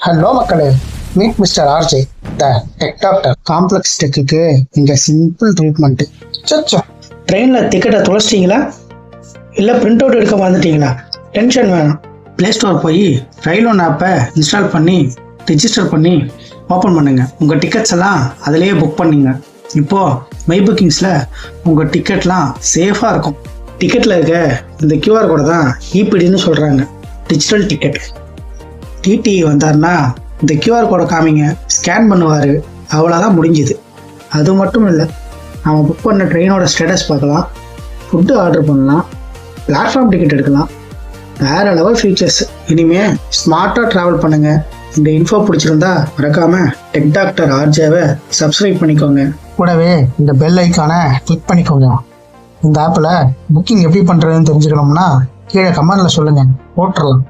Hello மக்களே, meet mister RJ த tech doctor. Complex டெக்குக்கு இங்கே simple treatment. சச்சோ, ட்ரெயினில் டிக்கெட்டை தொலைச்சிட்டிங்களா இல்லை பிரிண்ட் அவுட் எடுக்க மறந்துட்டீங்களா? டென்ஷன் வேணும். ப்ளே ஸ்டோர் போய் ரயில் ஒன் ஆப்பை இன்ஸ்டால் பண்ணி ரிஜிஸ்டர் பண்ணி ஓப்பன் பண்ணுங்கள். உங்கள் டிக்கெட்ஸ் எல்லாம் அதிலேயே புக் பண்ணிங்க. இப்போது மை புக்கிங்ஸில் உங்கள் டிக்கெட்லாம் சேஃபாக இருக்கும். டிக்கெட்டில் இருக்க இந்த கியூஆர் கோடை தான் இபிடின்னு சொல்கிறாங்க, டிஜிட்டல் டிக்கெட். டிடி வந்தார்னா இந்த கியூஆர் கோடை காமிங்க, ஸ்கேன் பண்ணுவார், அவ்வளோதான் முடிஞ்சுது. அது மட்டும் இல்லை, நம்ம புக் பண்ண ட்ரெயினோட ஸ்டேட்டஸ் பார்க்கலாம், ஃபுட்டு ஆர்டர் பண்ணலாம், பிளாட்ஃபார்ம் டிக்கெட் எடுக்கலாம். வேறு லெவல் ஃபீச்சர்ஸ். இனிமேல் ஸ்மார்ட்டாக ட்ராவல் பண்ணுங்கள். இந்த இன்ஃபோ பிடிச்சிருந்தா மறக்காமல் டெக் டாக்டர் ஆர்ஜேவை சப்ஸ்கிரைப் பண்ணிக்கோங்க. கூடவே இந்த பெல் ஐக்கானை கிளிக் பண்ணிக்கோங்க. இந்த ஆப்பில் புக்கிங் எப்படி பண்ணுறதுன்னு தெரிஞ்சுக்கணும்னா கீழே கமெண்டில் சொல்லுங்கள், போட்டுடலாம்.